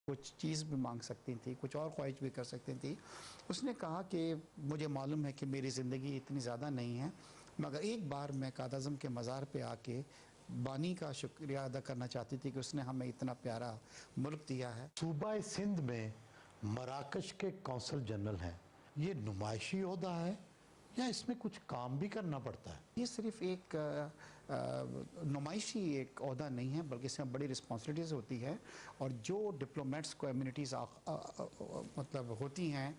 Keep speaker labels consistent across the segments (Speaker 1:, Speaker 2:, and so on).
Speaker 1: कुछ चीज़ भी मांग सकती थी, कुछ और ख्वाहिश भी कर सकती थी। उसने कहा कि मुझे मालूम है कि मेरी ज़िंदगी इतनी ज़्यादा नहीं है, मगर एक बार मैं कादज़म के मज़ार पे आके बानी का शुक्रिया अदा करना चाहती थी कि उसने हमें इतना प्यारा मुल्क दिया है।
Speaker 2: सूबा सिंध में मराकश के कौंसल जनरल हैं, ये नुमाइशी ओहदा है या इसमें कुछ काम भी करना पड़ता है?
Speaker 1: ये सिर्फ एक नुमाइशी एक ओहदा नहीं है, बल्कि इसमें बड़ी रिस्पॉन्सिबिलिटीज़ होती है। और जो डिप्लोमेट्स को इम्यूनिटीज़ मतलब होती हैं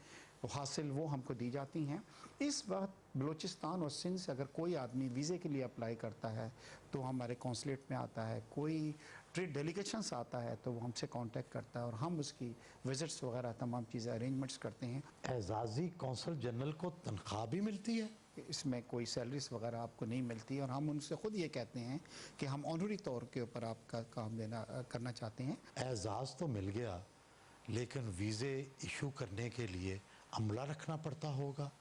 Speaker 1: हासिल, वो हमको दी जाती हैं। इस वक्त बलूचिस्तान और सिंध से अगर कोई आदमी वीज़े के लिए अप्लाई करता है तो हमारे कौंसलेट में आता है, कोई ट्रेड डेलीगेशंस आता है तो वो हमसे कांटेक्ट करता है और हम उसकी विजिट्स वगैरह तमाम चीज़ें अरेंजमेंट्स करते हैं।
Speaker 2: एजाज़ी कौंसल जनरल को तनख्वाह भी मिलती है?
Speaker 1: इसमें कोई सैलरीज वगैरह आपको नहीं मिलती और हम उनसे ख़ुद ये कहते हैं कि हम ऑनरी तौर के ऊपर आपका काम करना चाहते हैं।
Speaker 2: एजाज़ तो मिल गया, लेकिन वीज़े इशू करने के लिए अमला रखना पड़ता होगा,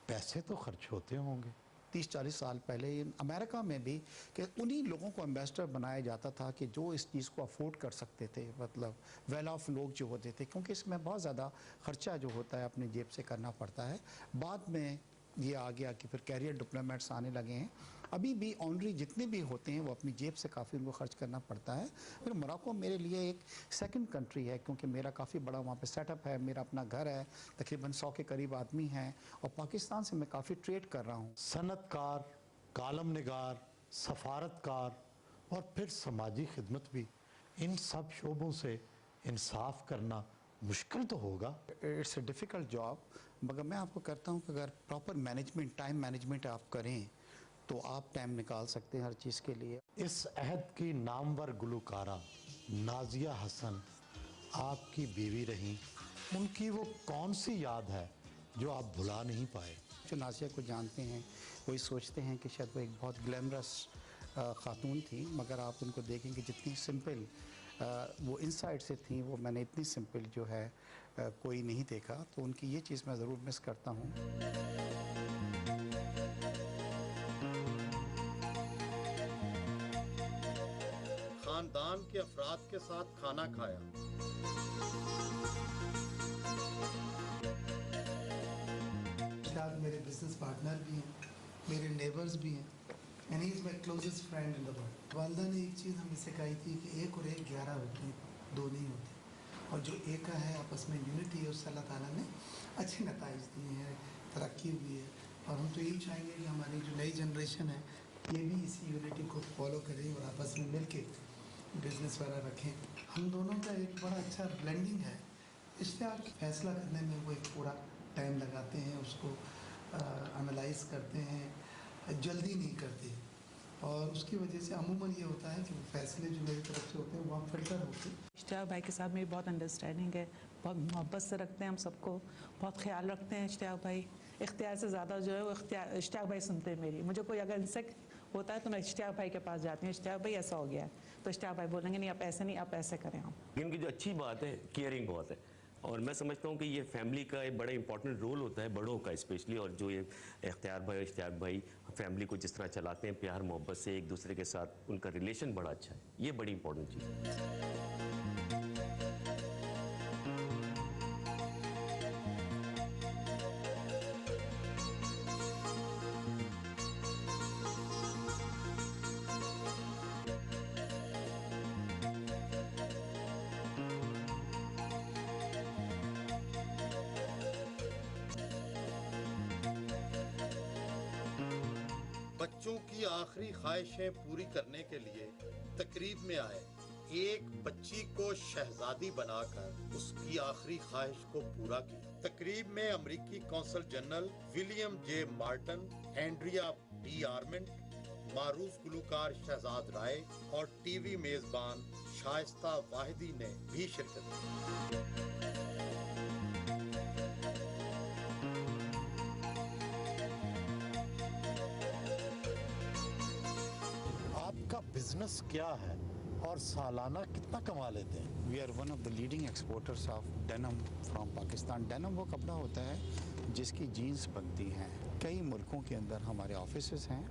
Speaker 2: पैसे तो खर्च होते होंगे।
Speaker 1: 30-40 साल पहले अमेरिका में भी कि उन्हीं लोगों को एम्बेसडर बनाया जाता था कि जो इस चीज़ को अफोर्ड कर सकते थे, मतलब वेल ऑफ लोग जो होते थे, क्योंकि इसमें बहुत ज़्यादा ख़र्चा जो होता है अपनी जेब से करना पड़ता है। बाद में ये आ गया कि फिर कैरियर डिप्लोमेट्स आने लगे हैं। अभी भी ऑनरी जितने भी होते हैं वो अपनी जेब से काफ़ी उनको खर्च करना पड़ता है। फिर मोरक्को मेरे लिए एक सेकंड कंट्री है, क्योंकि मेरा काफ़ी बड़ा वहाँ पे सेटअप है, मेरा अपना घर है, तकरीबन 100 के करीब आदमी हैं और पाकिस्तान से मैं काफ़ी ट्रेड कर रहा हूँ।
Speaker 2: सनतकार, कालम निगार, सफारतकार और फिर समाजी खिदमत भी, इन सब शोबों से इंसाफ करना मुश्किल तो होगा।
Speaker 1: इट्स ए डिफ़िकल्ट जॉब, मगर मैं आपको करता हूँ कि अगर प्रॉपर मैनेजमेंट, टाइम मैनेजमेंट आप करें तो आप टाइम निकाल सकते हैं हर चीज़ के लिए।
Speaker 2: इस अहद की नामवर गुलकारा नाजिया हसन आपकी बीवी रहीं, उनकी वो कौन सी याद है जो आप भुला नहीं पाए?
Speaker 1: जो नाजिया को जानते हैं वही सोचते हैं कि शायद वो एक बहुत ग्लैमरस ख़ातून थी, मगर आप उनको देखेंगे जितनी सिंपल वो इनसाइड से थी, वो मैंने इतनी सिंपल जो है कोई नहीं देखा। तो उनकी ये चीज़ मैं ज़रूर मिस करता हूँ।
Speaker 3: खानदान के अफराद के साथ खाना खाया।
Speaker 4: शायद मेरे बिजनेस पार्टनर भी हैं, मेरे नेबर्स भी हैं, and he is my closest friend in the world. वालदा ने एक चीज़ हमें सिखाई थी कि 1 और 1 11 होते हैं, 2 नहीं होते। और जो एक का है आपस में यूनिटी है, उससे अल्लाह ताला ने अच्छे नताइज दिए हैं, तरक्की हुई है। और हम तो यही चाहेंगे कि हमारी जो नई जनरेशन है ये भी इसी यूनिटी को फॉलो करें और आपस में मिल के बिज़नेस वगैरह रखें। हम दोनों का एक बड़ा अच्छा ब्लेंडिंग है। इश्तिहार फैसला करने में वो एक पूरा टाइम लगाते हैं, उसको एनालाइज करते हैं, जल्दी नहीं करते। और उसकी वजह से अमूमन ये होता है कि वो फैसले जो मेरी तरफ से होते हैं वो फिल्टर होते हैं।
Speaker 5: इश्तियाक भाई के साथ मेरी बहुत अंडरस्टैंडिंग है, बहुत मोहब्बत से रखते हैं, हम सबको बहुत ख्याल रखते हैं। इश्तियाक भाई इख्तियार से ज़्यादा जो है वो इश्तियाक भाई सुनते हैं मेरी। मुझे कोई अगर इंसेक्ट होता है तो मैं इश्तियाक भाई के पास जाती हूँ, इश्तियाक भाई ऐसा हो गया है, तो इश्तियाक भाई बोलेंगे नहीं आप ऐसे नहीं, आप ऐसे करें। हम
Speaker 6: इनकी जो अच्छी बात है केयरिंग बहुत है, और मैं समझता हूँ कि ये फैमिली का एक बड़ा इंपॉर्टेंट रोल होता है, बड़ों का स्पेशली। और जो ये इख्तियार भाई और इश्तियाक भाई फैमिली को जिस तरह चलाते हैं प्यार मोहब्बत से एक दूसरे के साथ, उनका रिलेशन बड़ा अच्छा है, ये बड़ी इंपॉर्टेंट चीज़ है।
Speaker 3: बच्चों की आखिरी ख्वाहिशें पूरी करने के लिए तकरीब में आए एक बच्ची को शहजादी बनाकर उसकी आखिरी ख्वाहिश को पूरा किया। तकरीब में अमेरिकी consul general William J Martin, Andrea D Armant, Maroof Gulkar Shahzad Rai और टीवी मेजबान शाइस्ता वाहिदी ने भी शिरकत की।
Speaker 2: आपका बिजनेस क्या है और सालाना कितना कमा लेते हैं?
Speaker 1: We are one of the leading exporters of denim from Pakistan. Denim वो कपड़ा होता है जिसकी जीन्स बनती हैं। कई मुल्कों के अंदर हमारे ऑफिसेज हैं,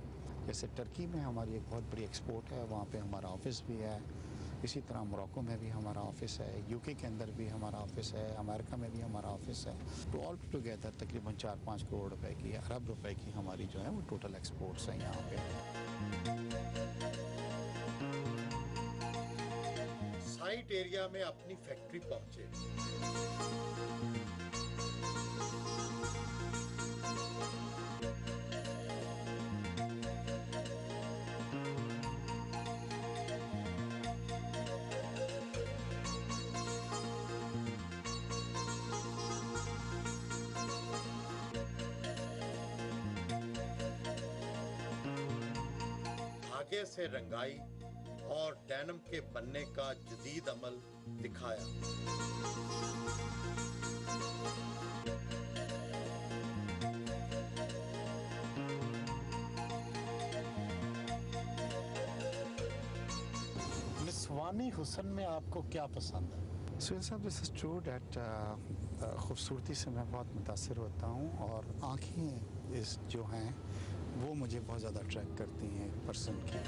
Speaker 1: जैसे टर्की में हमारी एक बहुत बड़ी एक्सपोर्ट है, वहाँ पे हमारा ऑफिस भी है। इसी तरह मोरक्को में भी हमारा ऑफिस है, यूके के अंदर भी हमारा ऑफिस है, अमेरिका में भी हमारा ऑफिस है। तो ऑल टुगेदर तकरीबन 4-5 करोड़ रुपए की, अरब रुपए की हमारी जो है वो टोटल एक्सपोर्ट्स हैं यहाँ पे।
Speaker 3: साइट एरिया में अपनी फैक्ट्री पहुंचे। धागे से रंगाई और डेनिम के बनने का जदीद अमल दिखाया।
Speaker 2: निस्वानी हुस्न में आपको क्या पसंद है?
Speaker 1: सुहेल साहब, दिस इज़ ट्रू डैट खूबसूरती से मैं बहुत मुतासिर होता हूँ और आँखें इस जो हैं वो मुझे बहुत ज़्यादा अट्रैक्ट करती हैं एक पर्सन की।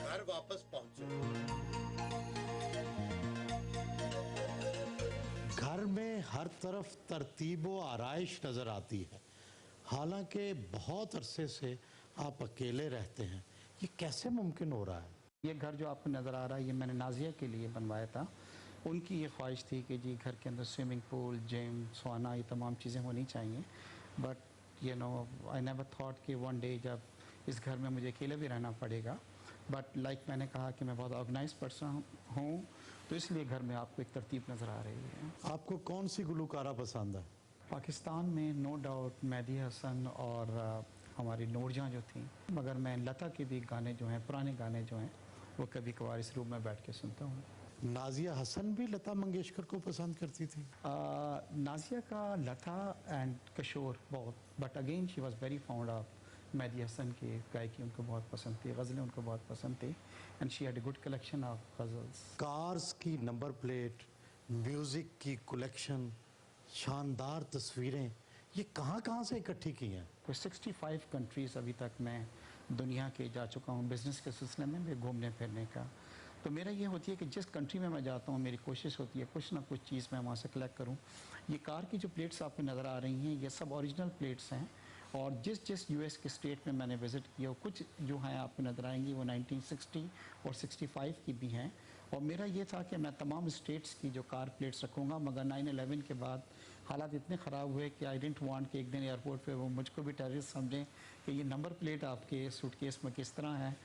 Speaker 3: घर वापस पहुंचे।
Speaker 2: घर में हर तरफ तरतीब व आराइश नज़र आती है, हालांकि बहुत अरसे से आप अकेले रहते हैं। ये कैसे मुमकिन हो रहा है?
Speaker 1: ये घर जो आपको नज़र आ रहा है ये मैंने नाजिया के लिए बनवाया था। उनकी ये ख्वाहिश थी कि जी घर के अंदर स्विमिंग पूल, जिम, सौना, ये तमाम चीज़ें होनी चाहिए। But you know I never thought कि वन डे जब इस घर में मुझे अकेले भी रहना पड़ेगा। बट लाइक मैंने कहा कि मैं बहुत ऑर्गेनाइज पर्सन हूँ, तो इसलिए घर में आपको एक तरतीब नज़र आ रही है।
Speaker 2: आपको कौन सी गुलकारा पसंद है?
Speaker 1: पाकिस्तान में नो डाउट मेहदी हसन और हमारी नूरजहाँ जो थी, मगर मैं लता के भी गाने जो हैं, पुराने गाने जो हैं, वो कभी कभार इस रूम में बैठ के सुनता हूँ।
Speaker 2: नाजिया हसन भी लता मंगेशकर को पसंद करती थी?
Speaker 1: नाजिया का लता एंड किशोर बहुत, but again she was very fond of Mehdi Hassan की गायकी उनको बहुत पसंद थी, गज़लें उनको बहुत पसंद थी and she had a good collection of ghazals.
Speaker 2: Cars की नंबर प्लेट, म्यूज़िक की कलेक्शन, शानदार तस्वीरें, ये कहाँ से इकट्ठी की हैं?
Speaker 1: कोई 65 कंट्रीज़ अभी तक मैं दुनिया के जा चुका हूँ बिज़नेस के सिलसिले में भी, घूमने फिरने का। तो मेरा ये होती है कि जिस कंट्री में मैं जाता हूँ मेरी कोशिश होती है कुछ ना कुछ चीज़ मैं वहाँ से कलेक्ट करूँ। ये कार की जो प्लेट्स आपको नज़र आ रही हैं ये सब ओरिजिनल प्लेट्स हैं और जिस यूएस के स्टेट में मैंने विज़िट किया, कुछ जो हैं आपको नज़र आएंगी वो 1960 और 65 की भी हैं। और मेरा ये था कि मैं तमाम स्टेट्स की जो कार प्लेट्स रखूँगा, मगर 9/11 के बाद हालात इतने ख़राब हुए कि आई डिडंट वांट कि एक दिन एयरपोर्ट पे वो मुझको भी टेररिस्ट समझें कि ये नंबर प्लेट आपके सूटकेस में किस तरह है।